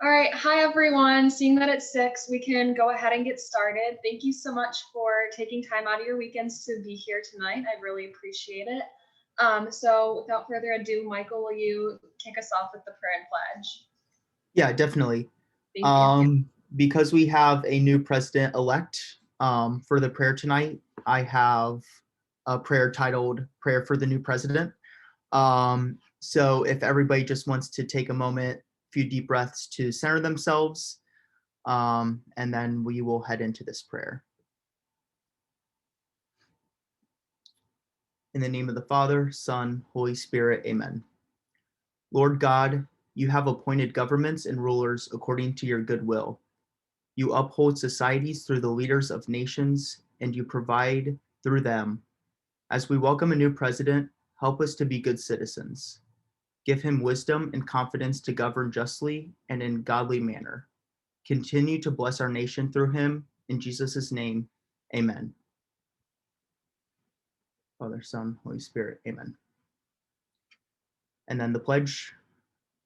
All right, hi everyone. Seeing that it's 6, we can go ahead and get started. Thank you so much for taking time out of your weekends to be here tonight. I really appreciate it. So without further ado, Michael, will you kick us off with the prayer and pledge? Yeah, definitely. Thank you. Because we have a new president-elect, for the prayer tonight, I have a prayer titled Prayer for the New President. So if everybody just wants to take a moment, a few deep breaths to center themselves, and then we will head into this prayer. In the name of the Father, Son, Holy Spirit, amen. Lord God, you have appointed governments and rulers according to your good will. You uphold societies through the leaders of nations, and you provide through them. As we welcome a new president, help us to be good citizens. Give him wisdom and confidence to govern justly and in a godly manner. Continue to bless our nation through him. In Jesus' name, amen. Father, Son, Holy Spirit, amen. And then the pledge.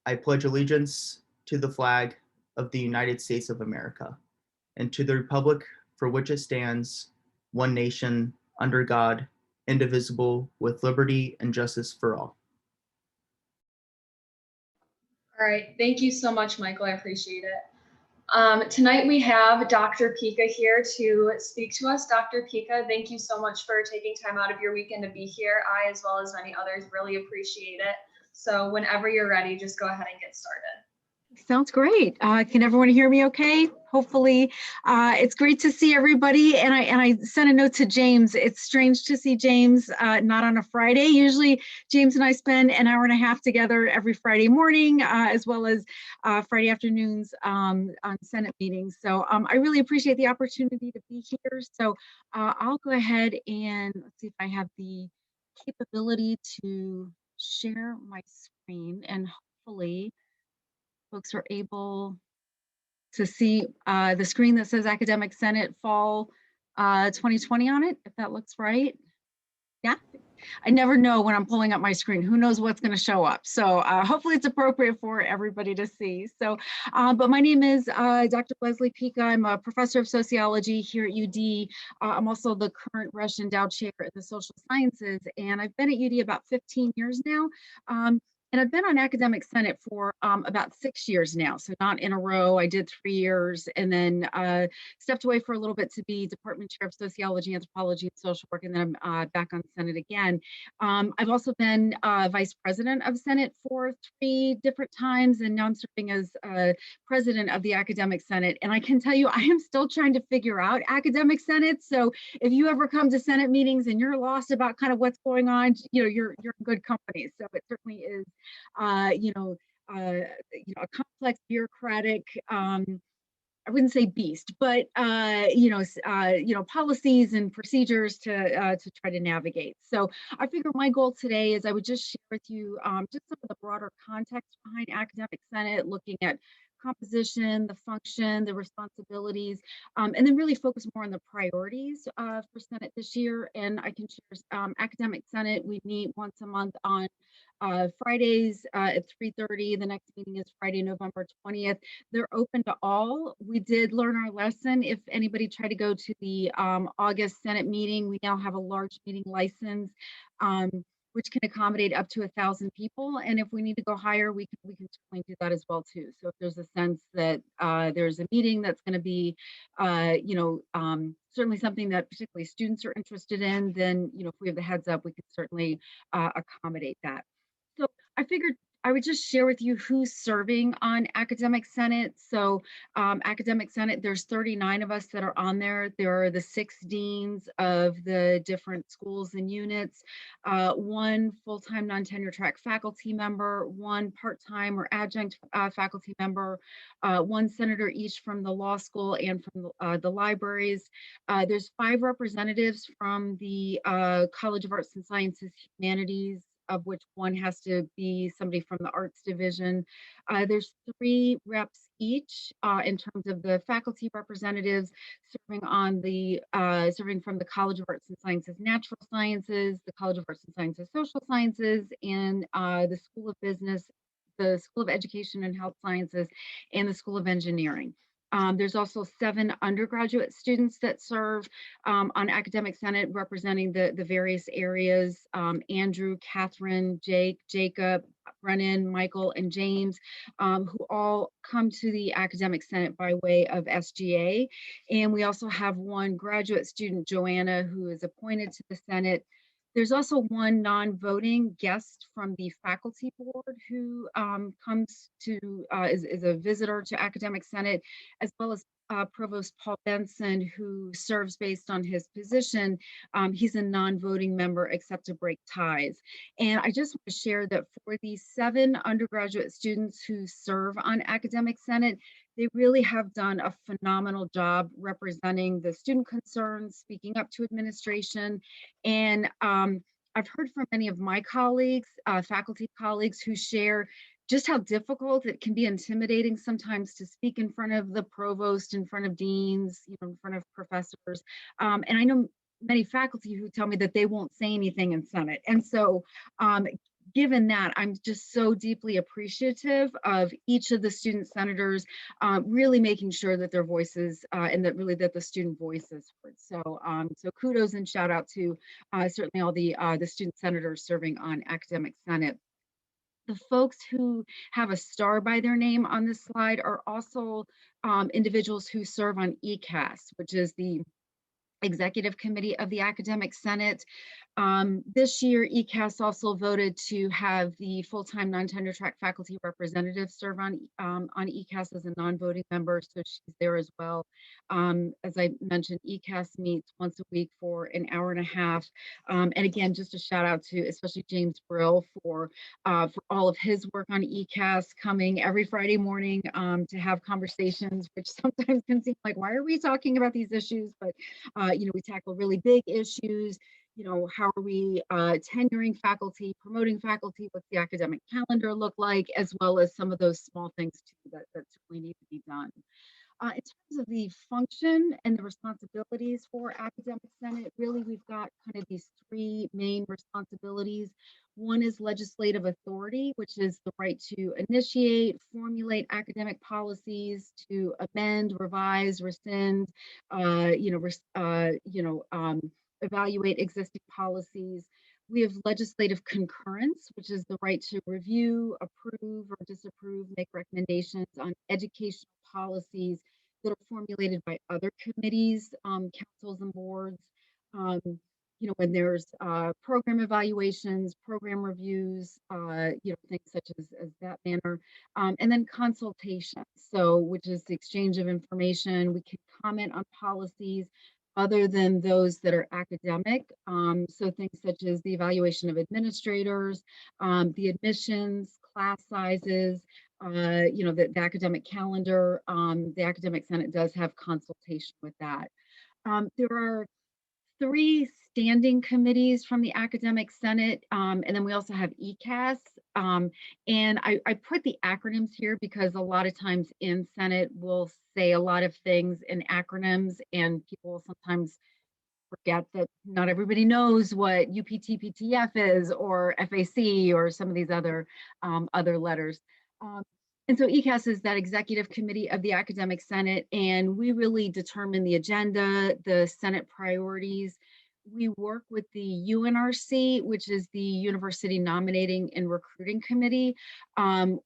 I pledge allegiance to the flag of the United States of America and to the republic for which it stands, one nation, under God, indivisible, with liberty and justice for all. All right, thank you so much, Michael. I appreciate it. Tonight we have Dr. Pika here to speak to us. Dr. Pika, thank you so much for taking time out of your weekend to be here. I, as well as many others, really appreciate it. So whenever you're ready, just go ahead and get started. Sounds great. Can everyone hear me okay? Hopefully. It's great to see everybody. And I sent a note to James. It's strange to see James not on a Friday. Usually James and I spend an hour and a half together every Friday morning, as well as Friday afternoons on Senate meetings. So I really appreciate the opportunity to be here. So I'll go ahead and let's see if I have the capability to share my screen, and hopefully folks are able to see the screen that says Academic Senate Fall 2020 on it, if that looks right. Yeah, I never know when I'm pulling up my screen. Who knows what's going to show up? So hopefully it's appropriate for everybody to see. So, but my name is Dr. Leslie Pika. I'm a professor of sociology here at UD. I'm also the current Rush Endowed Chair in the Social Sciences, and I've been at UD about 15 years now. And I've been on Academic Senate for about 6 years now, so not in a row. I did 3 years and then stepped away for a little bit to be Department Chair of Sociology, Anthropology, and Social Work, and then I'm back on Senate again. I've also been Vice President of Senate for 3 different times, and now I'm serving as President of the Academic Senate. And I can tell you, I am still trying to figure out Academic Senate. So if you ever come to Senate meetings and you're lost about kind of what's going on, you're in good company. So it certainly is a complex bureaucratic, I wouldn't say beast, but policies and procedures to try to navigate. So I figure my goal today is I would just share with you just some of the broader context behind Academic Senate, looking at composition, the function, the responsibilities, and then really focus more on the priorities for Senate this year. And I can share Academic Senate, we meet once a month on Fridays at 3:30. The next meeting is Friday, November 20th. They're open to all. We did learn our lesson. If anybody tried to go to the August Senate meeting, we now have a large meeting license, which can accommodate up to 1,000 people. And if we need to go higher, we can certainly do that as well too. So if there's a sense that there's a meeting that's going to be, certainly something that particularly students are interested in, then if we have the heads up, we can certainly accommodate that. So I figured I would just share with you who's serving on Academic Senate. So Academic Senate, there's 39 of us that are on there. There are the 6 deans of the different schools and units, 1 full-time non-tenure track faculty member, 1 part-time or adjunct faculty member, 1 senator each from the law school and from the libraries. There's 5 representatives from the College of Arts and Sciences, Humanities, of which 1 has to be somebody from the arts division. There's 3 reps each in terms of the faculty representatives serving on the serving from the College of Arts and Sciences Natural Sciences, the College of Arts and Sciences Social Sciences, and the School of Business, the School of Education and Health Sciences, and the School of Engineering. There's also 7 undergraduate students that serve on Academic Senate representing the various areas. Andrew, Catherine, Jake, Jacob, Brennan, Michael, and James, who all come to the Academic Senate by way of SGA. And we also have 1 graduate student, Joanna, who is appointed to the Senate. There's also 1 non-voting guest from the faculty board who comes to, is a visitor to Academic Senate, as well as Provost Paul Benson, who serves based on his position. He's a non-voting member except to break ties. And I just want to share that for these 7 undergraduate students who serve on Academic Senate, they really have done a phenomenal job representing the student concerns, speaking up to administration. And I've heard from many of my colleagues, faculty colleagues, who share just how difficult it can be, intimidating sometimes to speak in front of the provost, in front of deans, in front of professors. And I know many faculty who tell me that they won't say anything in Senate. And so given that, I'm just so deeply appreciative of each of the student senators really making sure that their voices and that the student voice is heard. So, so kudos and shout out to certainly all the student senators serving on Academic Senate. The folks who have a star by their name on this slide are also individuals who serve on ECAS, which is the Executive Committee of the Academic Senate. This year, ECAS also voted to have the full-time non-tenure track faculty representative serve on ECAS as a non-voting member, so she's there as well. As I mentioned, ECAS meets once a week for an hour and a half. And again, just a shout out to especially James Brill for all of his work on ECAS, coming every Friday morning to have conversations, which sometimes can seem like, why are we talking about these issues? But we tackle really big issues. How are we tenuring faculty, promoting faculty? What's the academic calendar look like? As well as some of those small things too that certainly need to be done. In terms of the function and the responsibilities for Academic Senate, really we've got kind of these 3 main responsibilities. One is legislative authority, which is the right to initiate, formulate academic policies, to amend, revise, rescind, evaluate existing policies. We have legislative concurrence, which is the right to review, approve, or disapprove, make recommendations on educational policies that are formulated by other committees, councils, and boards. When there's program evaluations, program reviews, things such as that manner. And then consultation, which is the exchange of information. We can comment on policies other than those that are academic. So things such as the evaluation of administrators, the admissions, class sizes, the academic calendar. The Academic Senate does have consultation with that. There are 3 standing committees from the Academic Senate, and then we also have ECAS. And I put the acronyms here because a lot of times in Senate we'll say a lot of things in acronyms, and people will sometimes forget that not everybody knows what UPTPTF is, or FAC, or some of these other letters. And so ECAS is that executive committee of the Academic Senate, and we really determine the agenda, the Senate priorities. We work with the UNRC, which is the University Nominating and Recruiting Committee,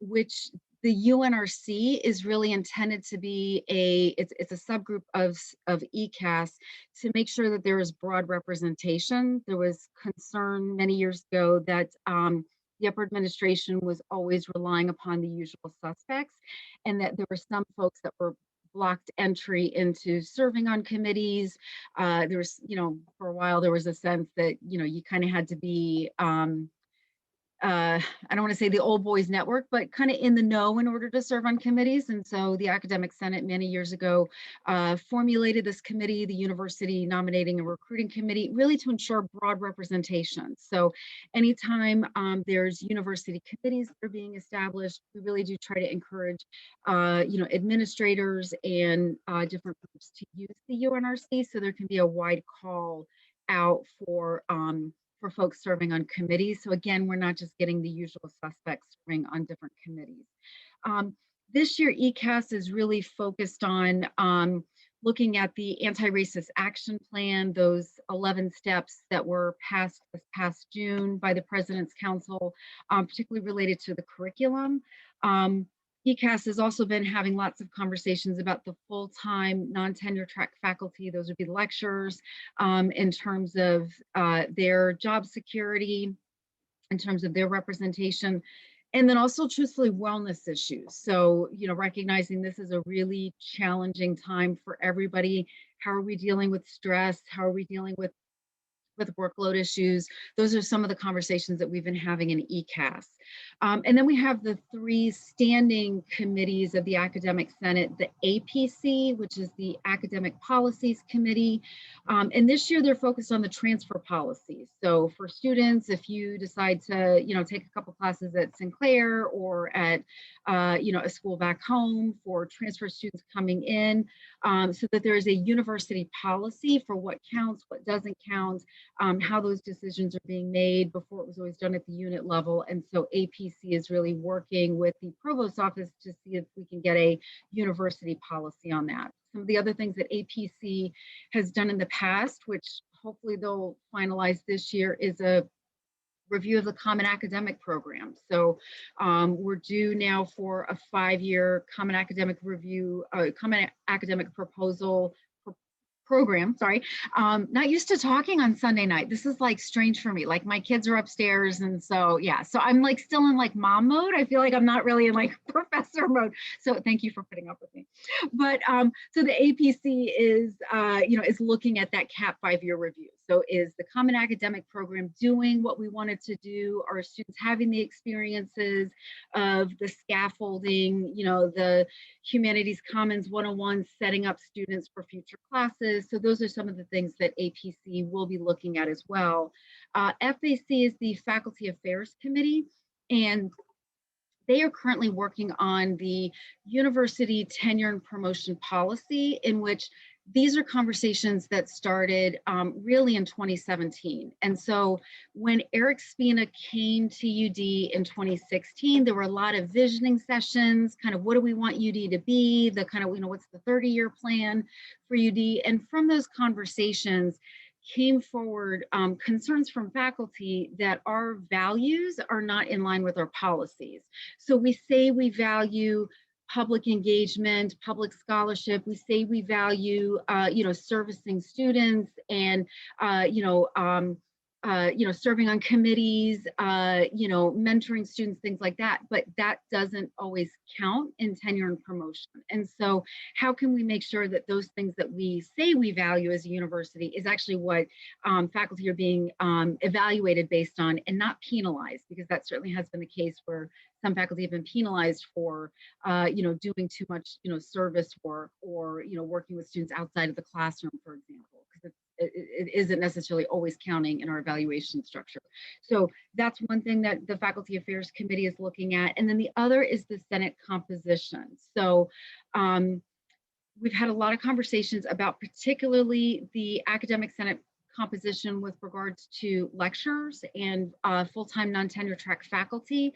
which the UNRC is really intended to be it's a subgroup of ECAS to make sure that there is broad representation. There was concern many years ago that the upper administration was always relying upon the usual suspects, and that there were some folks that were blocked entry into serving on committees. There was, for a while, there was a sense that, you kind of had to be, I don't want to say the old boys network, but kind of in the know in order to serve on committees. And so the Academic Senate many years ago formulated this committee, the University Nominating and Recruiting Committee, really to ensure broad representation. So anytime there's university committees that are being established, we really do try to encourage, administrators and different groups to use the UNRC, so there can be a wide call out for for folks serving on committees. So again, we're not just getting the usual suspects serving on different committees. This year, ECAS is really focused on looking at the anti-racist action plan, those 11 steps that were passed this past June by the President's Council, particularly related to the curriculum. ECAS has also been having lots of conversations about the full-time non-tenure track faculty, those would be lecturers, in terms of their job security, in terms of their representation, and then also truthfully wellness issues. So, recognizing this is a really challenging time for everybody. How are we dealing with stress? How are we dealing with workload issues? Those are some of the conversations that we've been having in ECAS. And then we have the 3 standing committees of the Academic Senate, the APC, which is the Academic Policies Committee. And this year they're focused on the transfer policies. So for students, if you decide to, take a couple classes at Sinclair or at, a school back home, for transfer students coming in, so that there is a university policy for what counts, what doesn't count, how those decisions are being made. Before, it was always done at the unit level. And so APC is really working with the provost's office to see if we can get a university policy on that. Some of the other things that APC has done in the past, which hopefully they'll finalize this year, is a review of the Common Academic Program. So we're due now for a 5-year Common Academic Review, Common Academic Proposal program, sorry. Not used to talking on Sunday night. This is like strange for me. Like my kids are upstairs. And so, yeah, so I'm like still in like mom mode. I feel like I'm not really in like professor mode. So thank you for putting up with me. But so the APC is, is looking at that CAP 5-year review. So is the Common Academic Program doing what we wanted to do? Are students having the experiences of the scaffolding, the Humanities Commons 101, setting up students for future classes? So those are some of the things that APC will be looking at as well. FAC is the Faculty Affairs Committee, and they are currently working on the university tenure and promotion policy, in which these are conversations that started really in 2017. And so when Eric Spina came to UD in 2016, there were a lot of visioning sessions, kind of what do we want UD to be, the kind of, what's the 30-year plan for UD? And from those conversations came forward concerns from faculty that our values are not in line with our policies. So we say we value public engagement, public scholarship. We say we value, servicing students and, serving on committees, mentoring students, things like that. But that doesn't always count in tenure and promotion. And so how can we make sure that those things that we say we value as a university is actually what faculty are being evaluated based on, and not penalized? Because that certainly has been the case where some faculty have been penalized for, doing too much, service work, or, working with students outside of the classroom, for example, because it isn't necessarily always counting in our evaluation structure. So that's one thing that the Faculty Affairs Committee is looking at. And then the other is the Senate composition. So we've had a lot of conversations about particularly the Academic Senate composition with regards to lecturers and full-time non-tenure track faculty.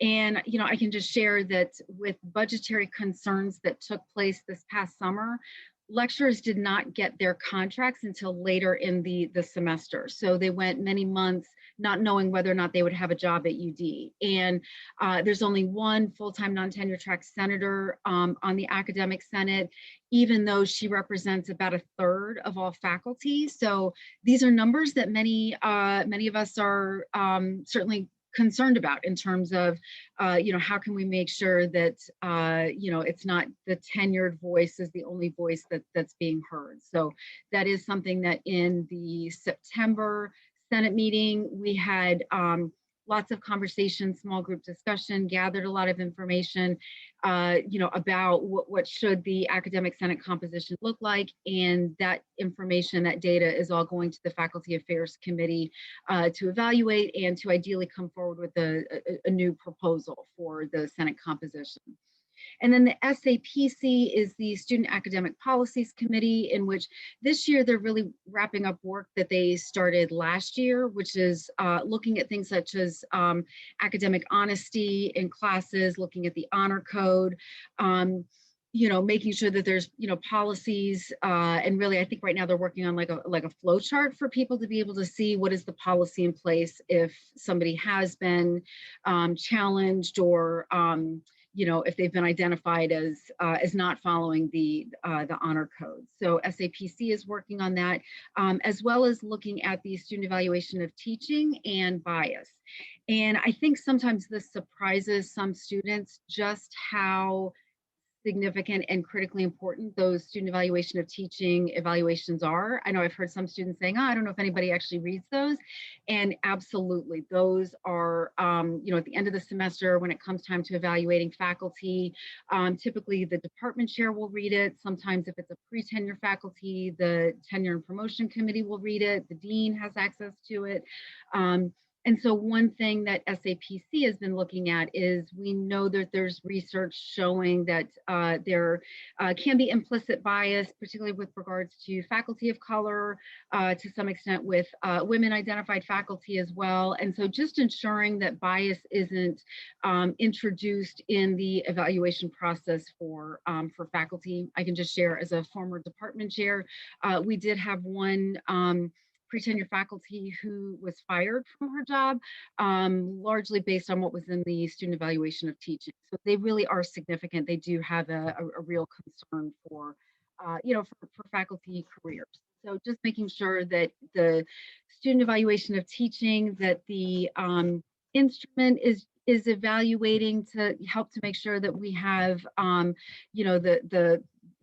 And, I can just share that with budgetary concerns that took place this past summer, lecturers did not get their contracts until later in the semester. So they went many months not knowing whether or not they would have a job at UD. And there's only one full-time non-tenure track senator on the Academic Senate, even though she represents about 1/3 of all faculty. So these are numbers that many of us are certainly concerned about in terms of, how can we make sure that, it's not the tenured voice is the only voice that's being heard. So that is something that in the September Senate meeting, we had lots of conversation, small group discussion, gathered a lot of information, about what should the Academic Senate composition look like. And that information, that data is all going to the Faculty Affairs Committee to evaluate and to ideally come forward with a new proposal for the Senate composition. And then the SAPC is the Student Academic Policies Committee, in which this year they're really wrapping up work that they started last year, which is looking at things such as academic honesty in classes, looking at the honor code, making sure that there's, policies, and really, I think right now they're working on like a flow chart for people to be able to see what is the policy in place if somebody has been challenged, or if they've been identified as not following the honor code. So SAPC is working on that, as well as looking at the student evaluation of teaching and bias. And I think sometimes this surprises some students just how significant and critically important those student evaluation of teaching evaluations are. I know I've heard some students saying, I don't know if anybody actually reads those. And absolutely, those are, at the end of the semester, when it comes time to evaluating faculty, typically the department chair will read it. Sometimes if it's a pre-tenure faculty, the tenure and promotion committee will read it. The dean has access to it. And so one thing that SAPC has been looking at is, we know that there's research showing that there can be implicit bias, particularly with regards to faculty of color, to some extent with women identified faculty as well. And so just ensuring that bias isn't introduced in the evaluation process for faculty. I can just share, as a former department chair, we did have one pre-tenure faculty who was fired from her job, largely based on what was in the student evaluation of teaching. So they really are significant. They do have a real concern for, for faculty careers. So just making sure that the student evaluation of teaching, that the instrument is evaluating to help to make sure that we have,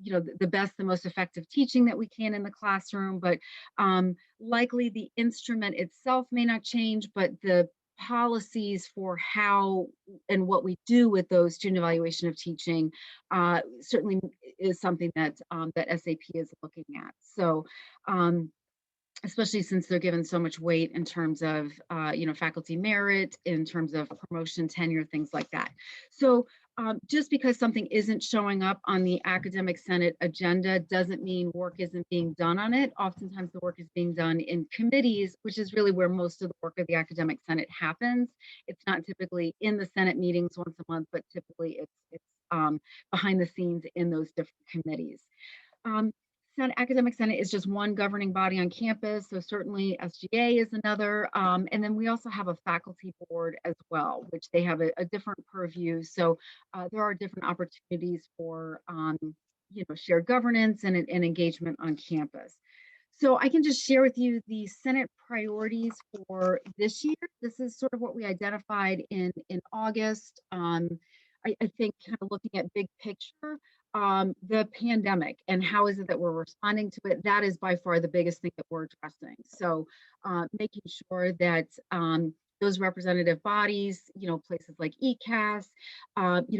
the best, the most effective teaching that we can in the classroom, but likely the instrument itself may not change, but the policies for how and what we do with those student evaluation of teaching certainly is something that that SAP is looking at. So especially since they're given so much weight in terms of, faculty merit, in terms of promotion, tenure, things like that. So just because something isn't showing up on the Academic Senate agenda doesn't mean work isn't being done on it. Oftentimes the work is being done in committees, which is really where most of the work of the Academic Senate happens. It's not typically in the Senate meetings once a month, but typically it's behind the scenes in those different committees. Academic Senate is just one governing body on campus, so certainly SGA is another. And then we also have a faculty board as well, which they have a different purview. So there are different opportunities for shared governance and engagement on campus. So I can just share with you the Senate priorities for this year. This is sort of what we identified in August. I think kind of looking at big picture, the pandemic and how is it that we're responding to it, that is by far the biggest thing that we're addressing. So making sure that those representative bodies, places like ECAS,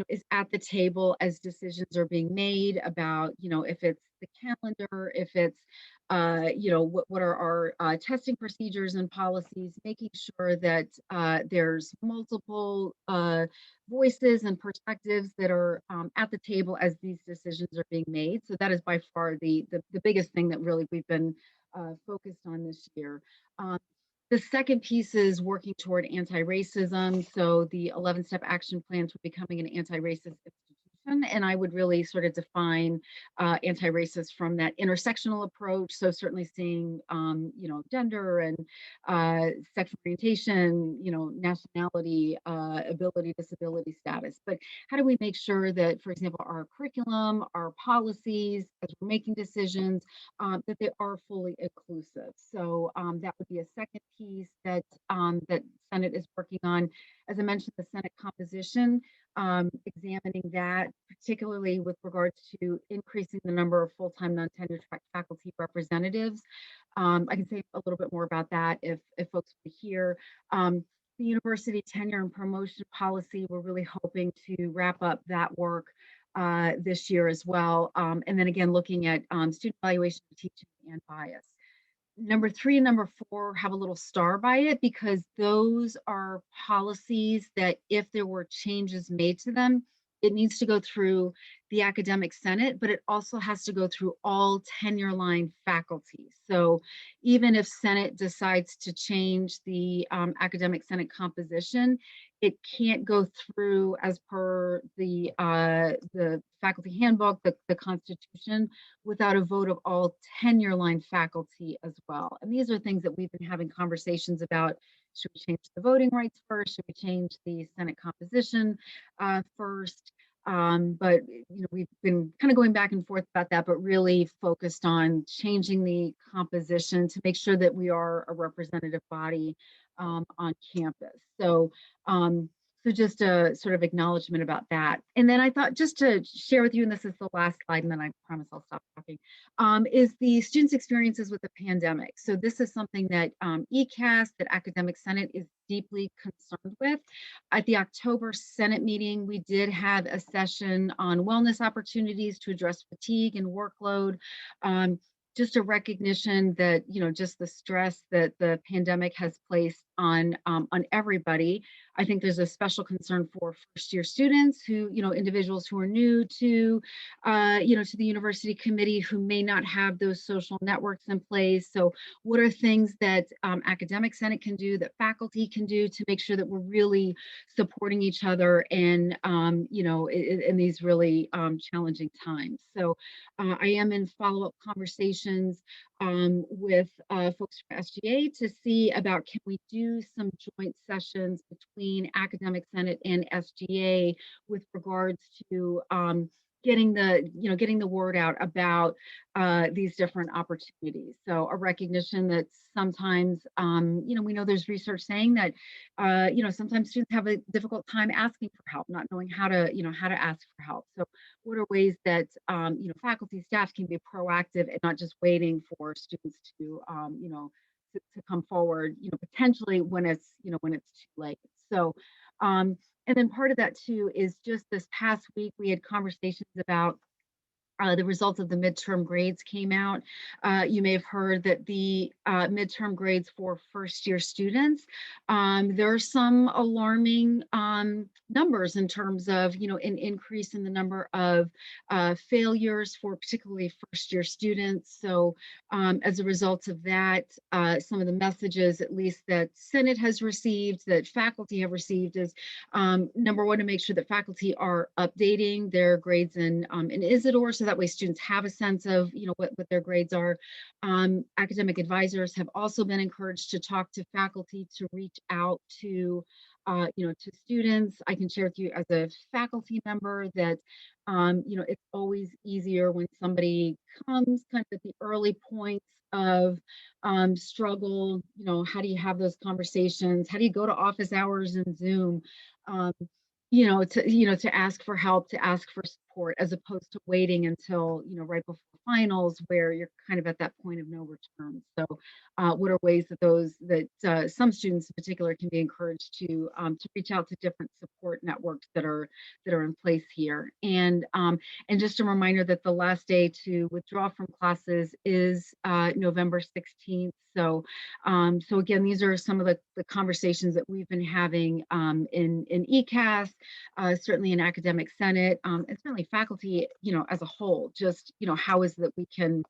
is at the table as decisions are being made about, if it's the calendar, if it's, what are our testing procedures and policies, making sure that there's multiple voices and perspectives that are at the table as these decisions are being made. So that is by far the biggest thing that really we've been focused on this year. The second piece is working toward anti-racism. So the 11-step action plan for becoming an anti-racist institution. And I would really sort of define anti-racist from that intersectional approach. So certainly seeing, gender and sexual orientation, nationality, ability, disability status. But how do we make sure that, for example, our curriculum, our policies, as we're making decisions, that they are fully inclusive? So that would be a second piece that that Senate is working on. As I mentioned, the Senate composition, examining that, particularly with regards to increasing the number of full-time non-tenured faculty representatives. I can say a little bit more about that if folks are here. The university tenure and promotion policy, we're really hoping to wrap up that work this year as well. And then again, looking at student evaluation, teaching, and bias. Number 3 and number 4 have a little star by it because those are policies that if there were changes made to them, it needs to go through the academic senate, but it also has to go through all tenure line faculty. So even if Senate decides to change the academic senate composition, it can't go through as per the faculty handbook, the Constitution, without a vote of all tenure line faculty as well. And these are things that we've been having conversations about. Should we change the voting rights first? Should we change the Senate composition first? But we've been kind of going back and forth about that, but really focused on changing the composition to make sure that we are a representative body on campus. So just a sort of acknowledgement about that. And then I thought just to share with you, and this is the last slide, and then I promise I'll stop talking, is the students' experiences with the pandemic. So this is something that ECAS, that Academic Senate, is deeply concerned with. At the October Senate meeting, we did have a session on wellness opportunities to address fatigue and workload. Just a recognition that, just the stress that the pandemic has placed on everybody. I think there's a special concern for first-year students who, individuals who are new to, to the university committee, who may not have those social networks in place. So what are things that Academic Senate can do, that faculty can do, to make sure that we're really supporting each other and, in these really challenging times. So I am in follow-up conversations with folks from SGA to see about, can we do some joint sessions between Academic Senate and SGA with regards to getting the word out about these different opportunities. So a recognition that sometimes, we know there's research saying that, sometimes students have a difficult time asking for help, not knowing how to ask for help. So what are ways that, faculty, staff can be proactive and not just waiting for students to, to come forward, potentially when it's too late. So, and then part of that too is just this past week, we had conversations about the results of the midterm grades came out. You may have heard that the midterm grades for first-year students, there are some alarming numbers in terms of, an increase in the number of failures for particularly first-year students. So as a result of that, some of the messages, at least that Senate has received, that faculty have received, is number one, to make sure that faculty are updating their grades in Isidore, so that way students have a sense of, what their grades are. Academic advisors have also been encouraged to talk to faculty, to reach out to, to students. I can share with you as a faculty member that, it's always easier when somebody comes kind of at the early points of struggle. How do you have those conversations? How do you go to office hours and Zoom? To ask for help, to ask for support, as opposed to waiting until, right before finals, where you're kind of at that point of no return. So what are ways that some students in particular can be encouraged to reach out to different support networks that are in place here. And just a reminder that the last day to withdraw from classes is November 16th. So again, these are some of the conversations that we've been having in ECAS, certainly in Academic Senate, and certainly faculty, as a whole, just, how is that we can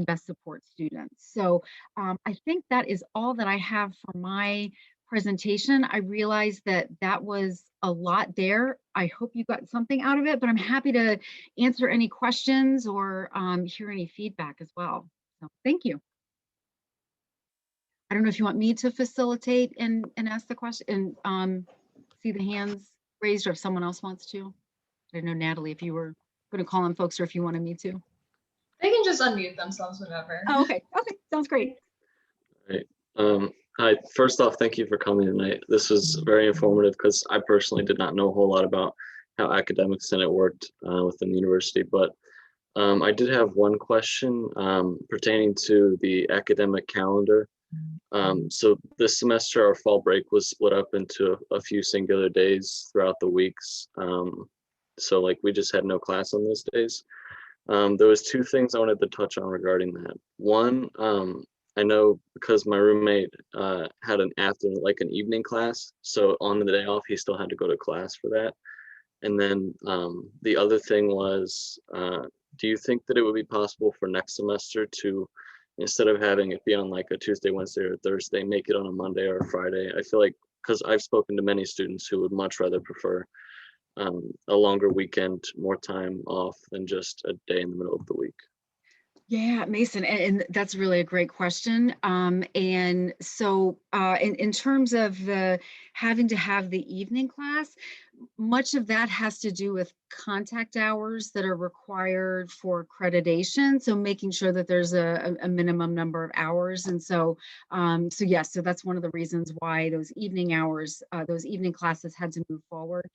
best support students. So I think that is all that I have for my presentation. I realize that was a lot there. I hope you got something out of it, but I'm happy to answer any questions or hear any feedback as well. So thank you. I don't know if you want me to facilitate and ask the question and see the hands raised, or if someone else wants to. I don't know, Natalie, if you were going to call on folks or if you wanted me to. They can just unmute themselves whenever. Oh, okay. Okay. Sounds great. Right. Hi, first off, thank you for coming tonight. This was very informative because I personally did not know a whole lot about how Academic Senate worked within the university, but I did have one question pertaining to the academic calendar. So this semester, our fall break was split up into a few singular days throughout the weeks. So like we just had no class on those days. There was two things I wanted to touch on regarding that. One, I know because my roommate had an evening class, so on the day off, he still had to go to class for that. And then the other thing was, do you think that it would be possible for next semester to, instead of having it be on like a Tuesday, Wednesday, or Thursday, make it on a Monday or a Friday? I feel like, because I've spoken to many students who would much rather prefer a longer weekend, more time off than just a day in the middle of the week. Yeah, Mason, and that's really a great question. And so in terms of the having to have the evening class, much of that has to do with contact hours that are required for accreditation. So making sure that there's a minimum number of hours. And so, so yes, so that's one of the reasons why those evening hours, those evening classes had to move forward.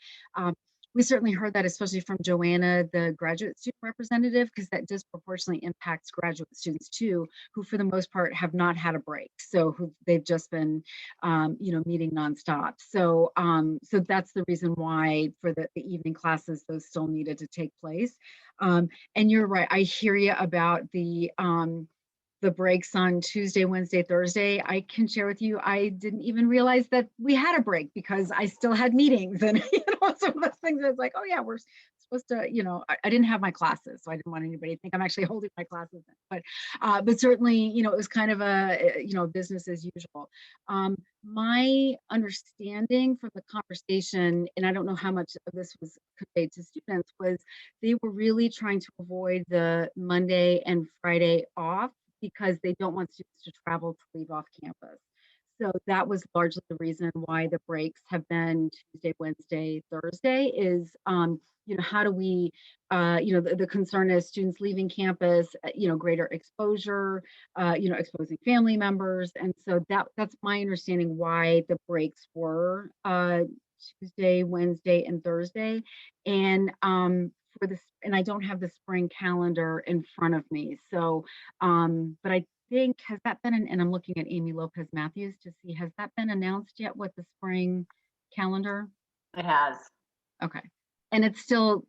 We certainly heard that, especially from Joanna, the graduate student representative, because that disproportionately impacts graduate students too, who for the most part have not had a break. So who they've just been, meeting nonstop. So, so that's the reason why for the evening classes, those still needed to take place. And you're right, I hear you about the breaks on Tuesday, Wednesday, Thursday. I can share with you, I didn't even realize that we had a break because I still had meetings and some of those things. I was like, oh yeah, we're supposed to, I didn't have my classes, so I didn't want anybody to think I'm actually holding my classes. But certainly, it was kind of a, business as usual. My understanding from the conversation, and I don't know how much of this was conveyed to students, was they were really trying to avoid the Monday and Friday off, because they don't want students to travel to leave off campus. So that was largely the reason why the breaks have been Tuesday, Wednesday, Thursday is, how do we, the concern is students leaving campus, greater exposure, exposing family members. And so that's my understanding why the breaks were Tuesday, Wednesday, and Thursday. And for this, and I don't have the spring calendar in front of me. So, but I think, has that been, and I'm looking at Amy Lopez Matthews to see, has that been announced yet with the spring calendar? It has. Okay. And it's still,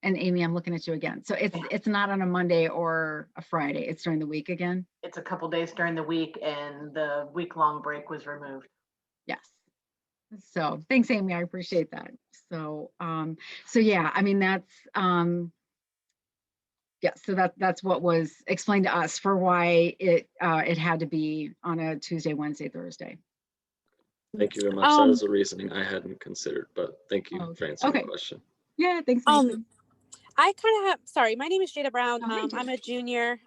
and Amy, I'm looking at you again. So it's not on a Monday or a Friday. It's during the week again? It's a couple days during the week, and the week-long break was removed. Yes. So thanks, Amy. I appreciate that. So, so yeah, I mean, that's, yeah, so that's what was explained to us for why it had to be on a Tuesday, Wednesday, Thursday. Thank you very much. That is a reasoning I hadn't considered, but thank you for answering the question. Yeah, thanks. Mason. I kind of have, sorry, my name is Jada Brown. Hi, I'm a junior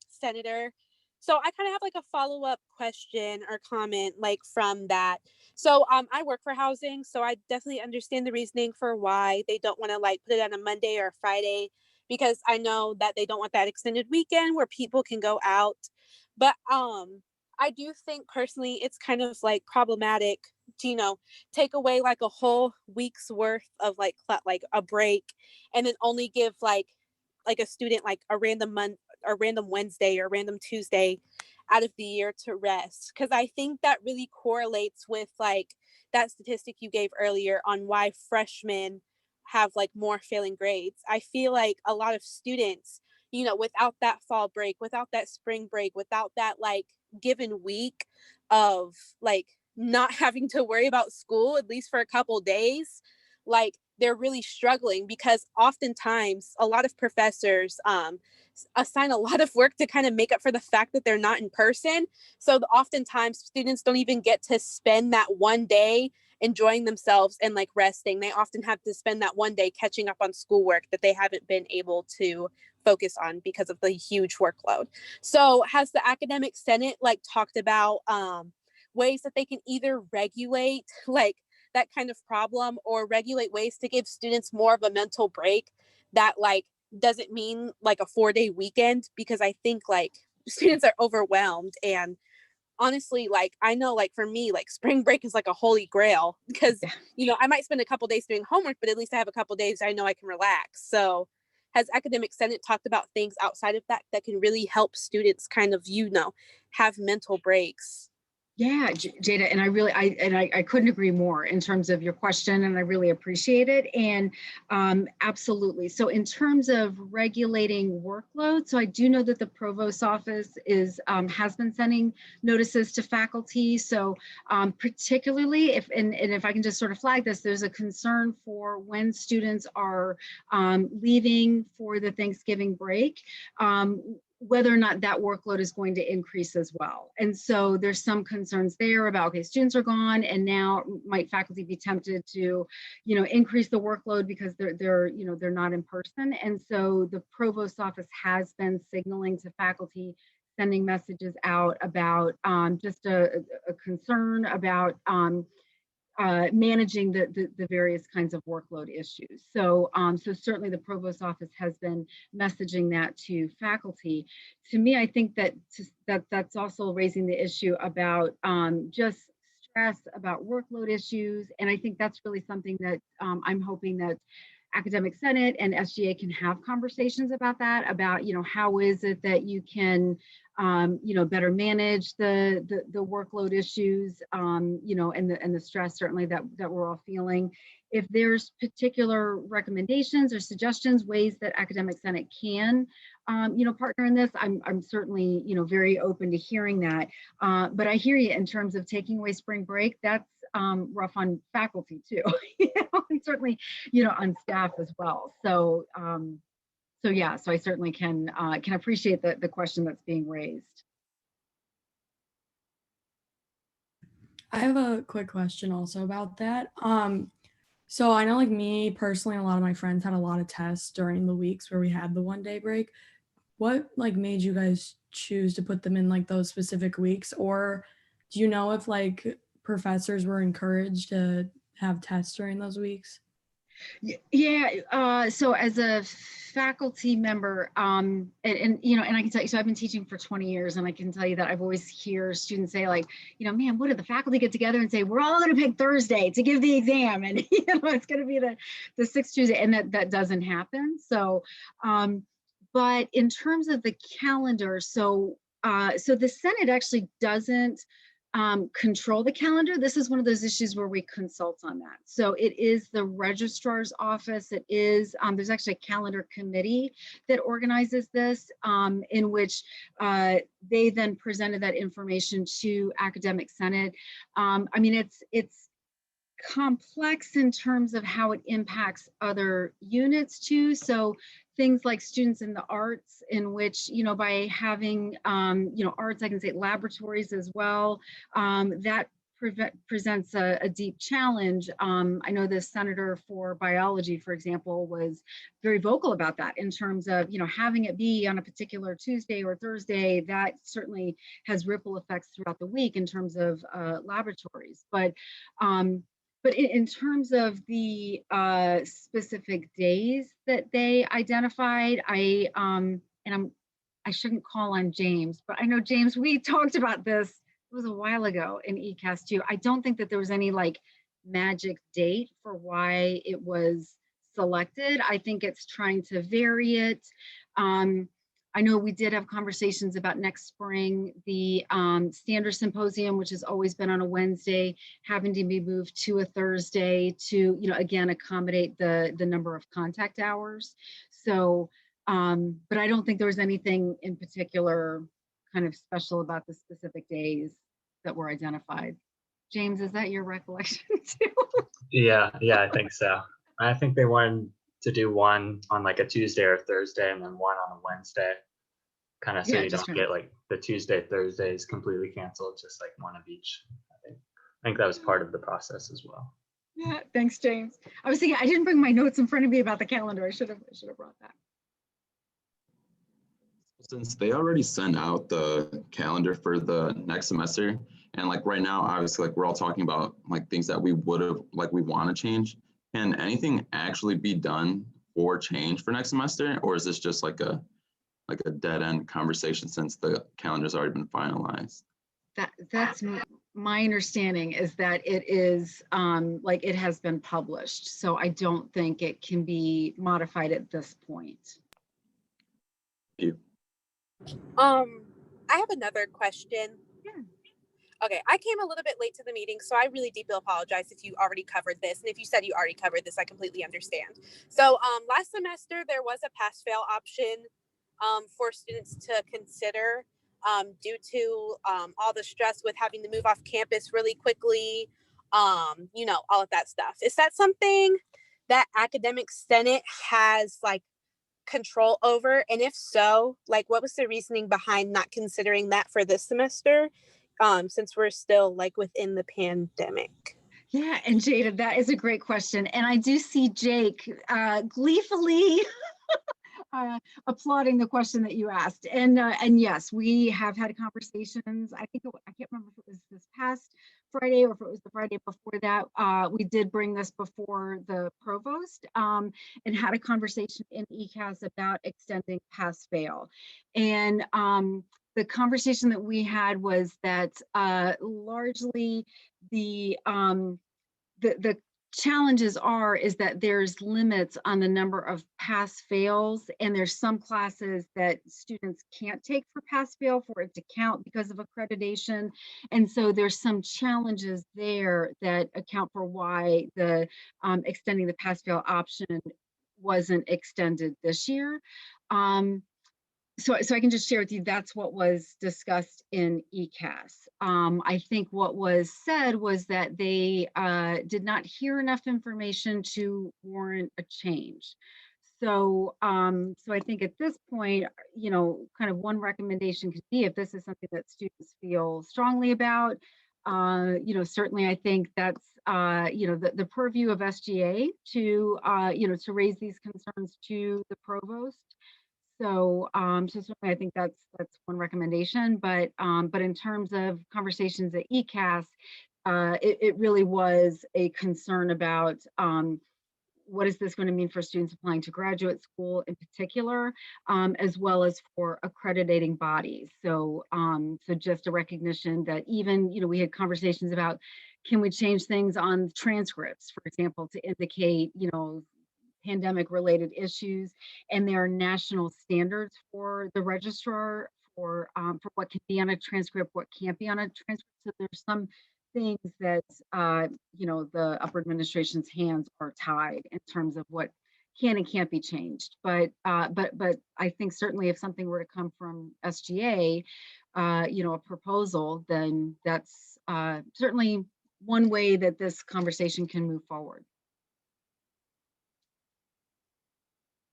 senator. So I kind of have like a follow-up question or comment like from that. So I work for housing, so I definitely understand the reasoning for why they don't want to like put it on a Monday or a Friday, because I know that they don't want that extended weekend where people can go out. But I do think personally it's kind of like problematic to, take away like a whole week's worth of like a break, and then only give like a student like a random month or random Wednesday or random Tuesday out of the year to rest. Because I think that really correlates with like that statistic you gave earlier on why freshmen have like more failing grades. I feel like a lot of students, without that fall break, without that spring break, without that like given week of like not having to worry about school, at least for a couple days, like they're really struggling, because oftentimes a lot of professors assign a lot of work to kind of make up for the fact that they're not in person. So oftentimes students don't even get to spend that one day enjoying themselves and like resting. They often have to spend that one day catching up on schoolwork that they haven't been able to focus on because of the huge workload. So has the academic senate like talked about ways that they can either regulate like that kind of problem, or regulate ways to give students more of a mental break that like doesn't mean like a 4-day weekend? Because I think like students are overwhelmed, and honestly, like I know like for me, like spring break is like a holy grail, because I might spend a couple days doing homework, but at least I have a couple days I know I can relax. So has academic senate talked about things outside of that that can really help students kind of have mental breaks? Yeah, Jada, and I couldn't agree more in terms of your question, and I really appreciate it. And absolutely. So in terms of regulating workload, so I do know that the provost's office has been sending notices to faculty. So particularly if I can just sort of flag this, there's a concern for when students are leaving for the Thanksgiving break. Whether or not that workload is going to increase as well. And so there's some concerns there about, okay, students are gone, and now might faculty be tempted to, increase the workload because they're not in person. And so the provost's office has been signaling to faculty, sending messages out about just a concern about managing the various kinds of workload issues. So, so certainly the provost's office has been messaging that to faculty. To me, I think that's also raising the issue about just stress about workload issues. And I think that's really something that I'm hoping that Academic Senate and SGA can have conversations about that, about, how is it that you can better manage the workload issues, and the stress certainly that we're all feeling. If there's particular recommendations or suggestions, ways that Academic Senate can, partner in this, I'm certainly, very open to hearing that. But I hear you in terms of taking away spring break. That's rough on faculty too, and certainly, on staff as well. So, so yeah, so I certainly can appreciate the question that's being raised. I have a quick question also about that. So I know, like, me personally, a lot of my friends had a lot of tests during the weeks where we had the 1-day break. What made you guys choose to put them in those specific weeks? Or do you know if professors were encouraged to have tests during those weeks? Yeah, so as a faculty member, and I can tell you, so I've been teaching for 20 years, and I can tell you that I've always hear students say, man, what did the faculty get together and say, we're all going to pick Thursday to give the exam, and it's going to be the 6th Tuesday, and that doesn't happen. So, but in terms of the calendar, so the Senate actually doesn't control the calendar. This is one of those issues where we consult on that. So it is the registrar's office. It is, there's actually a calendar committee that organizes this, in which they then presented that information to Academic Senate. I mean, it's complex in terms of how it impacts other units too. So things like students in the arts, in which, by having, arts, I can say laboratories as well, that presents a deep challenge. I know the senator for biology, for example, was very vocal about that in terms of, having it be on a particular Tuesday or Thursday. That certainly has ripple effects throughout the week in terms of laboratories. But in terms of the specific days that they identified, I shouldn't call on James, but I know, James, we talked about this, it was a while ago in ECAS too. I don't think that there was any magic date for why it was selected. I think it's trying to vary it. I know we did have conversations about next spring, the standard symposium, which has always been on a Wednesday, having to be moved to a Thursday to, again, accommodate the number of contact hours. So, but I don't think there was anything in particular kind of special about the specific days that were identified. James, is that your recollection too? Yeah, I think so. I think they wanted to do one on a Tuesday or Thursday, and then one on a Wednesday, kind of so you don't get the Tuesday, Thursdays completely canceled, just one of each. I think that was part of the process as well. Yeah, thanks, James. I was thinking, I didn't bring my notes in front of me about the calendar. I should have brought that. Since they already sent out the calendar for the next semester, and right now, obviously, we're all talking about things that we would have we want to change. Can anything actually be done or change for next semester, or is this just a dead end conversation since the calendar's already been finalized? That's my understanding, is that it is it has been published, so I don't think it can be modified at this point. Thank you. I have another question. Yeah. Okay, I came a little bit late to the meeting, so I really deeply apologize if you already covered this. And if you said you already covered this, I completely understand. So last semester, there was a pass-fail option for students to consider due to all the stress with having to move off campus really quickly, you know, all of that stuff. Is that something that Academic Senate has like control over? And if so, like what was the reasoning behind not considering that for this semester? Since we're still like within the pandemic. Yeah, and Jada, that is a great question. And I do see Jake gleefully applauding the question that you asked. And yes, we have had conversations. I can't remember if it was this past Friday or if it was the Friday before that. We did bring this before the provost and had a conversation in ECAS about extending pass fail. And the conversation that we had was that largely the challenges is that there's limits on the number of pass fails, and there's some classes that students can't take for pass fail for it to count because of accreditation. And so there's some challenges there that account for why the extending the pass fail option wasn't extended this year. So I can just share with you, that's what was discussed in ECAS. I think what was said was that they did not hear enough information to warrant a change. So, so I think at this point, you know, kind of one recommendation could be, if this is something that students feel strongly about, you know, certainly I think that's, you know, the purview of SGA to, you know, to raise these concerns to the provost. So, so certainly I think that's one recommendation, but in terms of conversations at ECAS, it really was a concern about what is this going to mean for students applying to graduate school in particular, as well as for accrediting bodies. So, so just a recognition that even, you know, we had conversations about, can we change things on transcripts, for example, to indicate, you know, pandemic related issues, and there are national standards for the registrar for what can be on a transcript, what can't be on a transcript. So there's some things that you know, the upper administration's hands are tied in terms of what can and can't be changed. But I think certainly if something were to come from SGA, you know, a proposal, then that's certainly one way that this conversation can move forward.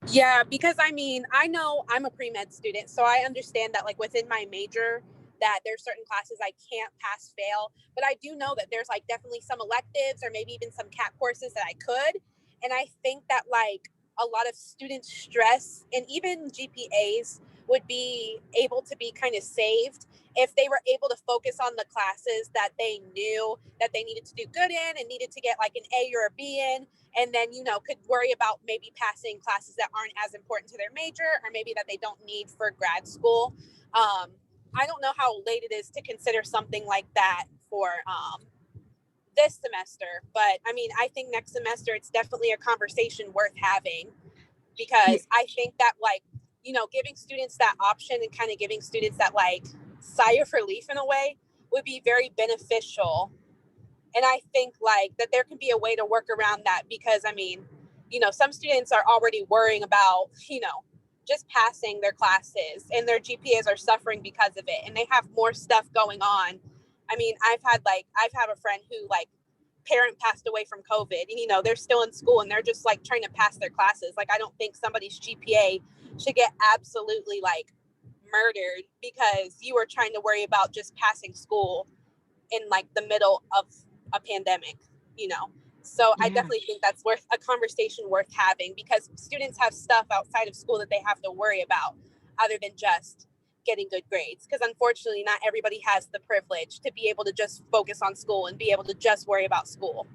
Yeah, because I mean, I know I'm a pre-med student, so I understand that like within my major that there's certain classes I can't pass fail, but I do know that there's like definitely some electives or maybe even some CAP courses that I could. And I think that like a lot of student stress and even GPAs would be able to be kind of saved if they were able to focus on the classes that they knew that they needed to do good in and needed to get like an A or a B in, and then, you know, could worry about maybe passing classes that aren't as important to their major or maybe that they don't need for grad school. I don't know how late it is to consider something like that for this semester, but I mean, I think next semester it's definitely a conversation worth having, because I think that like, you know, giving students that option and kind of giving students that like sigh of relief in a way would be very beneficial. And I think like that there can be a way to work around that, because I mean, you know, some students are already worrying about, you know, just passing their classes and their GPAs are suffering because of it. And they have more stuff going on. I mean, I've had a friend who like parent passed away from COVID and, you know, they're still in school and they're just like trying to pass their classes. Like, I don't think somebody's GPA should get absolutely like murdered because you are trying to worry about just passing school in like the middle of a pandemic, you know? So I definitely think that's worth a conversation worth having, because students have stuff outside of school that they have to worry about other than just getting good grades. Because unfortunately, not everybody has the privilege to be able to just focus on school and be able to just worry about school.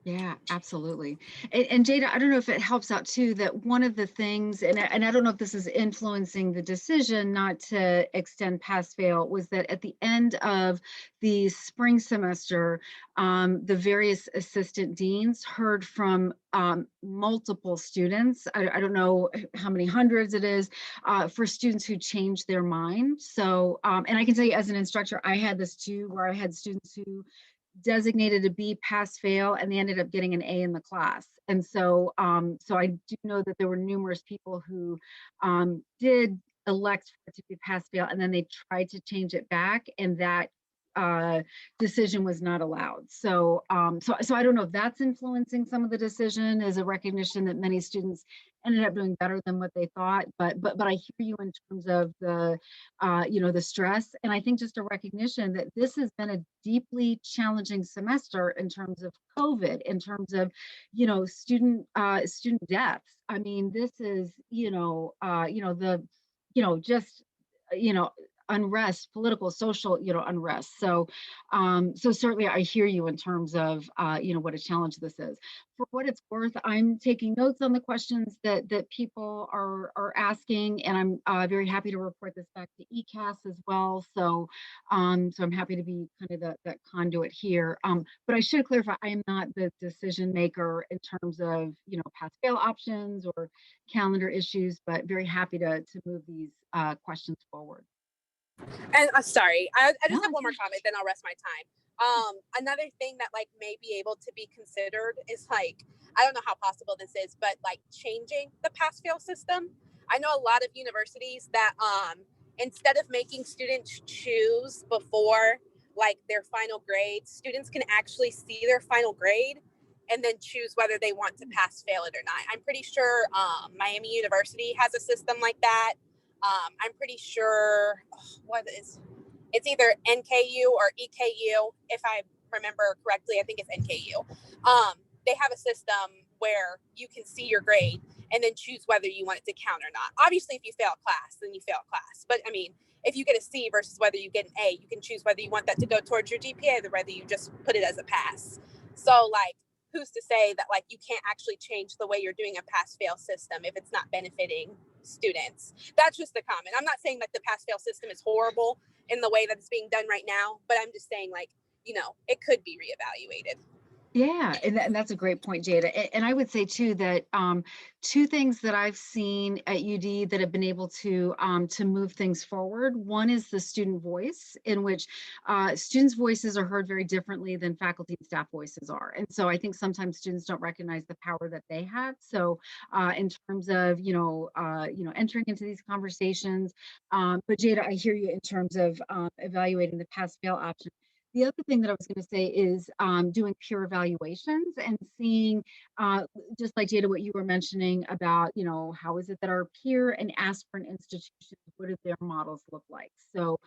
Yeah, absolutely. And Jada, I don't know if it helps out too, that one of the things, and I don't know if this is influencing the decision not to extend pass fail, was that at the end of the spring semester, the various assistant deans heard from multiple students. I don't know how many hundreds it is, for students who changed their mind. So, and I can tell you as an instructor, I had this too, where I had students who designated a B pass fail and they ended up getting an A in the class. And so so I do know that there were numerous people who did elect for it to be pass fail, and then they tried to change it back, and that decision was not allowed. So so I don't know if that's influencing some of the decision, as a recognition that many students ended up doing better than what they thought. But I hear you in terms of the you know, the stress. And I think just a recognition that this has been a deeply challenging semester in terms of COVID, in terms of, you know, student deaths. I mean, this is, you know, the, you know, just, you know, unrest, political, social, you know, unrest. So, so certainly I hear you in terms of, you know, what a challenge this is. For what it's worth, I'm taking notes on the questions that people are asking, and I'm very happy to report this back to ECAS as well. So, so I'm happy to be kind of that conduit here. But I should clarify, I am not the decision maker in terms of, you know, pass fail options or calendar issues, but very happy to move these questions forward. And sorry, I just No, have one more comment, then I'll rest my time. Another thing that like may be able to be considered is like, I don't know how possible this is, but like changing the pass fail system. I know a lot of universities that instead of making students choose before like their final grade, students can actually see their final grade and then choose whether they want to pass fail it or not. I'm pretty sure Miami University has a system like that. I'm pretty sure it's either NKU or EKU, if I remember correctly. I think it's NKU. They have a system where you can see your grade and then choose whether you want it to count or not. Obviously, if you fail a class, then you fail a class. But I mean, if you get a C versus whether you get an A, you can choose whether you want that to go towards your GPA or whether you just put it as a pass. So like, who's to say that like you can't actually change the way you're doing a pass fail system if it's not benefiting students? That's just a comment. I'm not saying that the pass fail system is horrible in the way that it's being done right now, but I'm just saying like, you know, it could be reevaluated. Yeah, and that's a great point, Jada. And I would say too that two things that I've seen at UD that have been able to move things forward. One is the student voice, in which students' voices are heard very differently than faculty and staff voices are. And so I think sometimes students don't recognize the power that they have. So in terms of entering into these conversations, but Jada, I hear you in terms of evaluating the pass-fail option. The other thing that I was going to say is doing peer evaluations and seeing, just like Jada, what you were mentioning about, you know, how is it that our peer and aspirant institutions, what do their models look like? So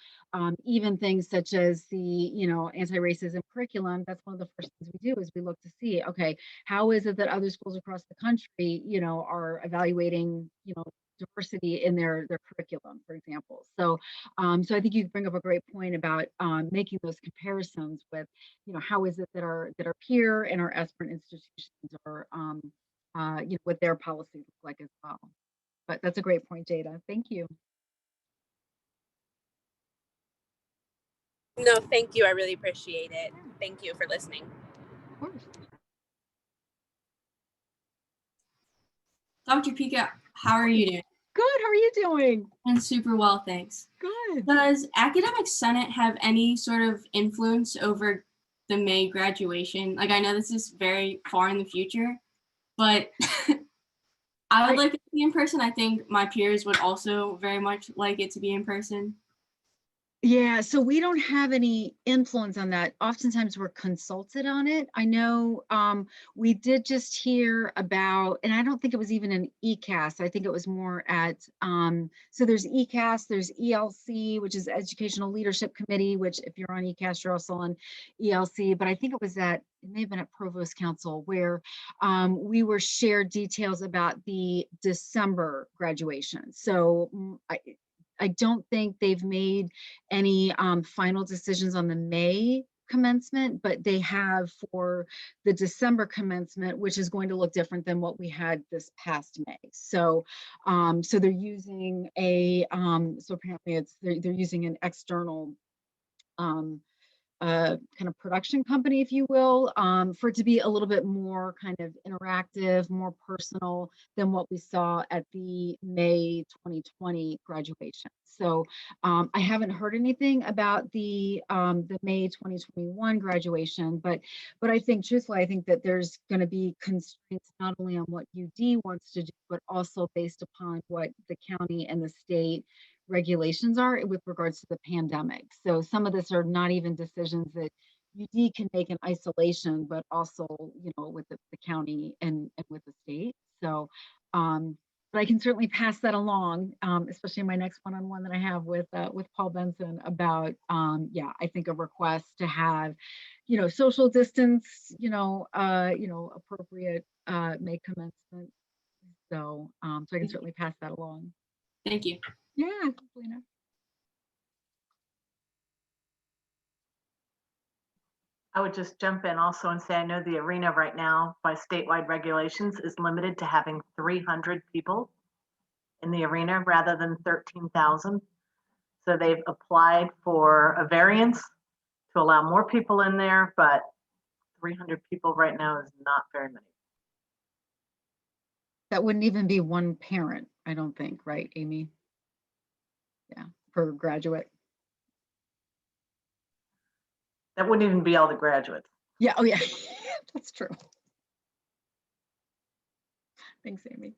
even things such as the, you know, anti-racism curriculum, that's one of the first things we do is we look to see, okay, how is it that other schools across the country, you know, are evaluating, you know, diversity in their curriculum, for example. So so I think you bring up a great point about making those comparisons with, you know, how is it that our peer and our aspirant institutions are, you know, what their policies look like as well. But that's a great point, Jada. Thank you. No, thank you. I really appreciate it. Thank you for listening. Of course. Dr. Pika, how are you doing? Good. How are you doing? I'm super well, thanks. Good. Does Academic Senate have any sort of influence over the May graduation? Like, I know this is very far in the future, but I would like it to be in person. I think my peers would also very much like it to be in person. Yeah, so we don't have any influence on that. Oftentimes we're consulted on it. I know we did just hear about, and I don't think it was even an ECAS. I think it was more at, so there's ECAS, there's ELC, which is Educational Leadership Committee, which if you're on ECAS, you're also on ELC. But I think it was at, it may have been at Provost Council, where we were shared details about the December graduation. So I don't think they've made any final decisions on the May commencement, but they have for the December commencement, which is going to look different than what we had this past May. So, so they're using so apparently they're using an external kind of production company, if you will, for it to be a little bit more kind of interactive, more personal than what we saw at the May 2020 graduation. So I haven't heard anything about the May 2021 graduation, but I think truthfully, I think that there's going to be constraints not only on what UD wants to do, but also based upon what the county and the state regulations are with regards to the pandemic. So some of this are not even decisions that UD can make in isolation, but also, you know, with the county and with the state. So, but I can certainly pass that along, especially in my next one-on-one that I have with Paul Benson about, yeah, I think a request to have, you know, social distance, appropriate May commencement. So, so I can certainly pass that along. Thank you. Yeah, Lena. I would just jump in also and say, I know the arena right now by statewide regulations is limited to having 300 people in the arena rather than 13,000. So they've applied for a variance to allow more people in there, but 300 people right now is not very many. That wouldn't even be one parent, I don't think, right, Amy? Yeah, per graduate. That wouldn't even be all the graduates. Yeah, oh yeah, that's true. Thanks, Amy.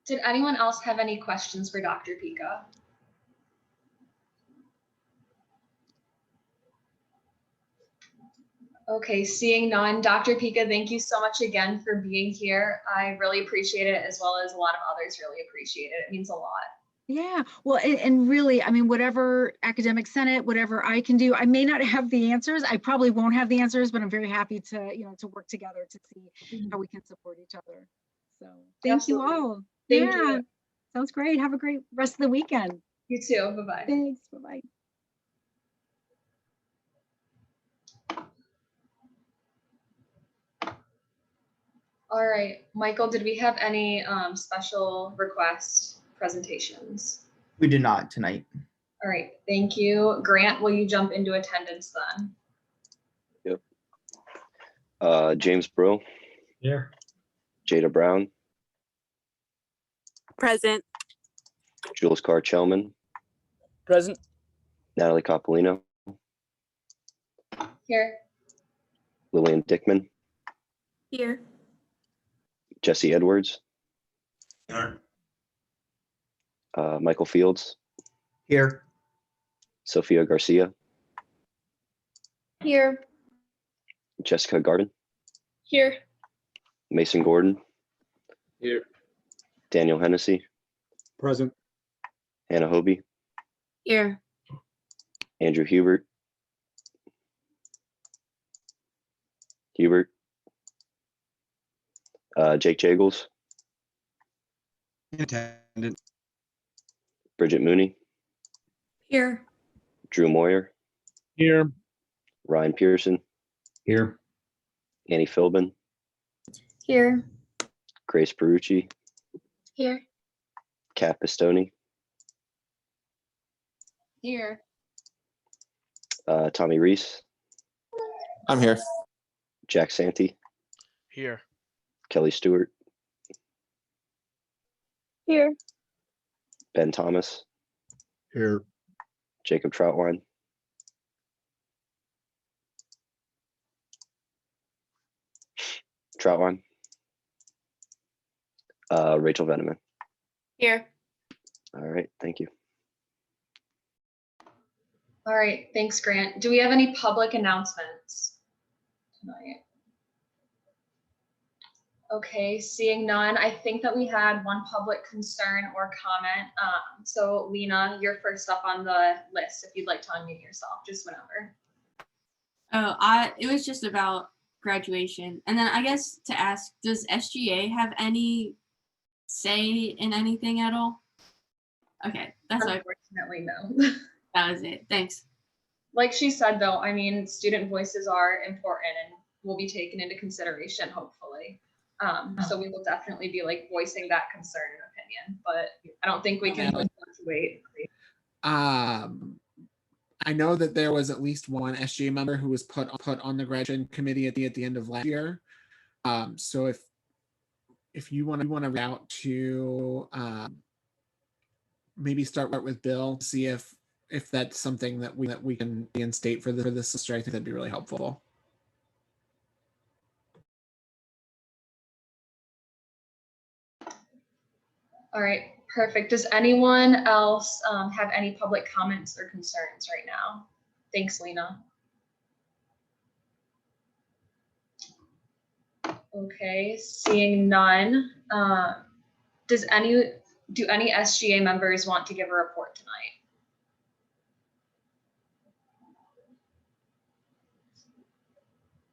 Did anyone else have any questions for Dr. Pika? Okay, seeing none. Dr. Pika, thank you so much again for being here. I really appreciate it, as well as a lot of others really appreciate it. It means a lot. Yeah, well, and really, I mean, whatever academic senate, whatever I can do, I may not have the answers. I probably won't have the answers, but I'm very happy to, to work together to see how we can support each other. So thank Absolutely. you all. Thank Yeah, you. sounds great. Have a great rest of the weekend. You too. Bye-bye. Thanks. Bye-bye. All right, Michael, did we have any special request presentations? We do not tonight. All right, thank you. Grant, will you jump into attendance then? Yep. James Brill. Here. Jada Brown. Present. Jules Carr-Chelman. Present. Natalie Coppolino. Here. Lillian Dickman. Here. Jesse Edwards. Here. Michael Fields. Here. Sophia Garcia. Here. Jessica Garden. Here. Mason Gordon. Here. Daniel Hennessy. Present. Hannah Hobie. Here. Andrew Hubert. Jake Jagels. Attendant. Bridget Mooney. Here. Drew Moyer. Here. Ryan Pearson. Here. Annie Philbin. Here. Grace Perucci. Here. Kat Pistoni. Here. Tommy Reese. I'm here. Jack Santee. Here. Kelly Stewart. Here. Ben Thomas. Here. Jacob Troutwine. Rachel Veneman. Here. All right, thank you. All right, thanks, Grant. Do we have any public announcements tonight? Okay, seeing none, I think that we had one public concern or comment. So Lena, you're first up on the list if you'd like to unmute yourself, just whenever. Oh, it was just about graduation. And then I guess to ask, does SGA have any say in anything at all? Okay, that's what Unfortunately, no. that was it. Thanks. like she said, though, I mean, student voices are important and will be taken into consideration, hopefully. So we will definitely be like voicing that concern and opinion, but I don't think we can wait. I know that there was at least one SGA member who was put on the graduation committee at the end of last year. So if you want to reach out to maybe start with Bill, see if that's something that we can reinstate for this semester, I think that'd be really helpful. All right, perfect. Does anyone else have any public comments or concerns right now? Thanks, Lena. Okay, seeing none. Do any SGA members want to give a report tonight?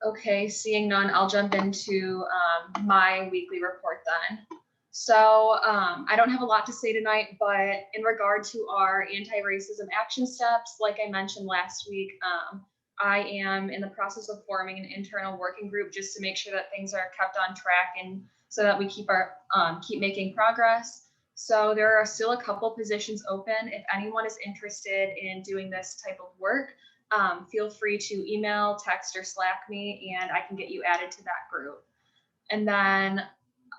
Okay, seeing none, I'll jump into my weekly report then. So I don't have a lot to say tonight, but in regard to our anti-racism action steps, like I mentioned last week, I am in the process of forming an internal working group just to make sure that things are kept on track and so that we keep making progress. So there are still a couple positions open. If anyone is interested in doing this type of work, feel free to email, text, or Slack me, and I can get you added to that group. And then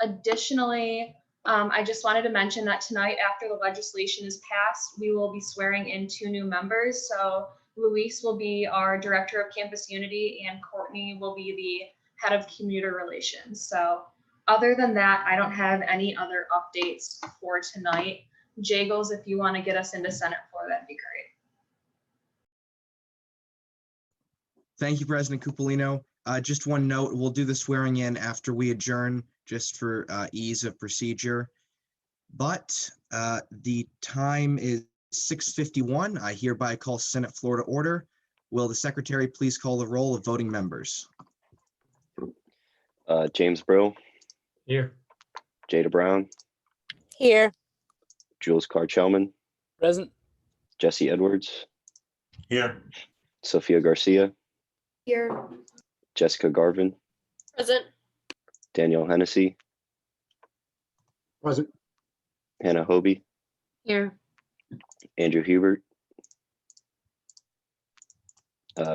additionally, I just wanted to mention that tonight, after the legislation is passed, we will be swearing in 2 new members. So Luis will be our Director of Campus Unity, and Courtney will be the Head of Commuter Relations. So other than that, I don't have any other updates for tonight. Jagels, if you want to get us into Senate floor, that'd be great. Thank you, President Cupolino. Just one note, we'll do the swearing in after we adjourn, just for ease of procedure. But the time is 6:51. I hereby call Senate floor to order. Will the secretary please call the roll of voting members? James Brill. Here. Jada Brown. Here. Jules Carr-Chelman. Present. Jesse Edwards. Here. Sophia Garcia. Here. Jessica Garvin. Present. Danielle Hennessy. Present. Hannah Hobie. Here. Andrew Hubert.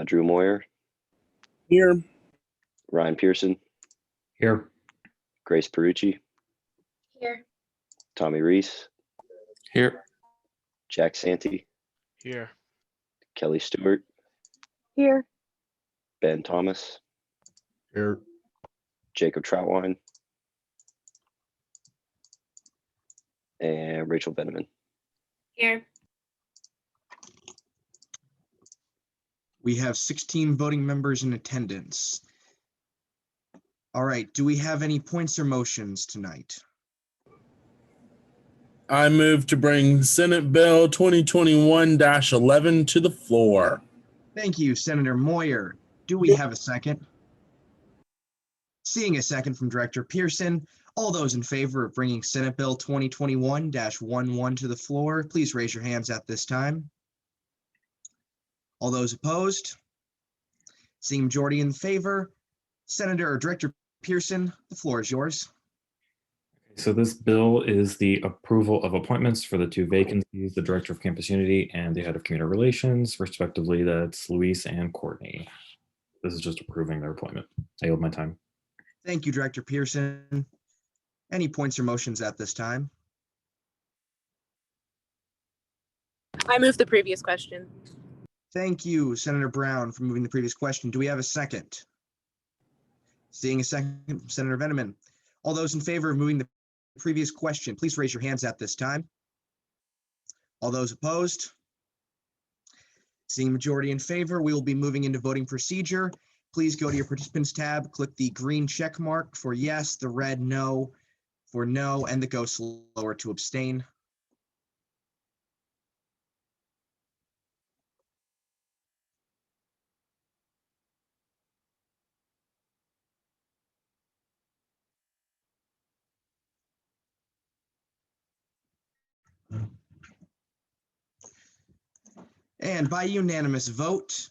Drew Moyer. Here. Ryan Pearson. Here. Grace Perucci. Here. Tommy Reese. Here. Jack Santee. Here. Kelly Stewart. Here. Ben Thomas. Here. Jacob Troutwine. And Rachel Veneman. Here. We have 16 voting members in attendance. All right, do we have any points or motions tonight? I move to bring Senate Bill 2021-11 to the floor. Thank you, Senator Moyer. Do we have a second? Seeing a second from Director Pearson, all those in favor of bringing Senate Bill 2021-11 to the floor, please raise your hands at this time. All those opposed? Seeing majority in favor, Senator or Director Pearson, the floor is yours. So this bill is the approval of appointments for the 2 vacancies, the Director of Campus Unity and the Head of Community Relations, respectively. That's Luis and Courtney. This is just approving their appointment. I yield my time. Thank you, Director Pearson. Any points or motions at this time? I move the previous question. Thank you, Senator Brown, for moving the previous question. Do we have a second? Seeing a second from Senator Veneman. All those in favor of moving the previous question, please raise your hands at this time. All those opposed? Seeing majority in favor, we will be moving into voting procedure. Please go to your participants tab, click the green check mark for yes, the red no for no, and the go slower to abstain. And by unanimous vote,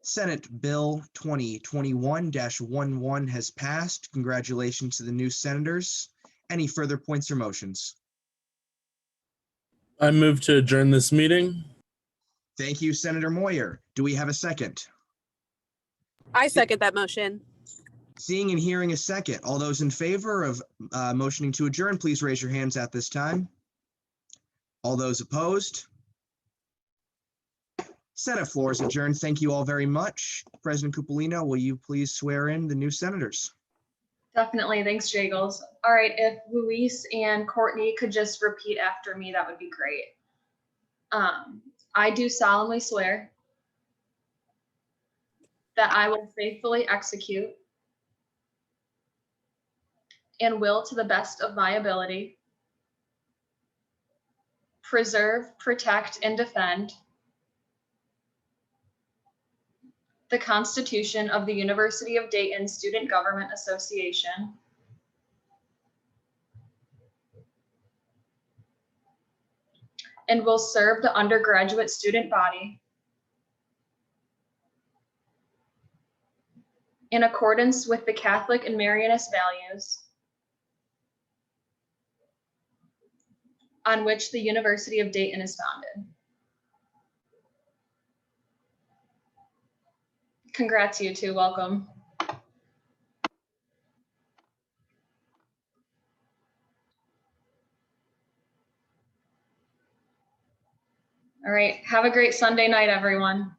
Senate Bill 2021-11 has passed. Congratulations to the new senators. Any further points or motions? I move to adjourn this meeting. Thank you, Senator Moyer. Do we have a second? I second that motion. Seeing and hearing a second, all those in favor of motioning to adjourn, please raise your hands at this time. All those opposed? Senate floor is adjourned. Thank you all very much. President Cupolino, will you please swear in the new senators? Definitely. Thanks, Jagels. All right, if Luis and Courtney could just repeat after me, that would be great. I do solemnly swear that I will faithfully execute and will, to the best of my ability, preserve, protect, and defend the Constitution of the University of Dayton Student Government Association, and will serve the undergraduate student body in accordance with the Catholic and Marianist values on which the University of Dayton is founded. Congrats, you two. Welcome. All right. Have a great Sunday night, everyone.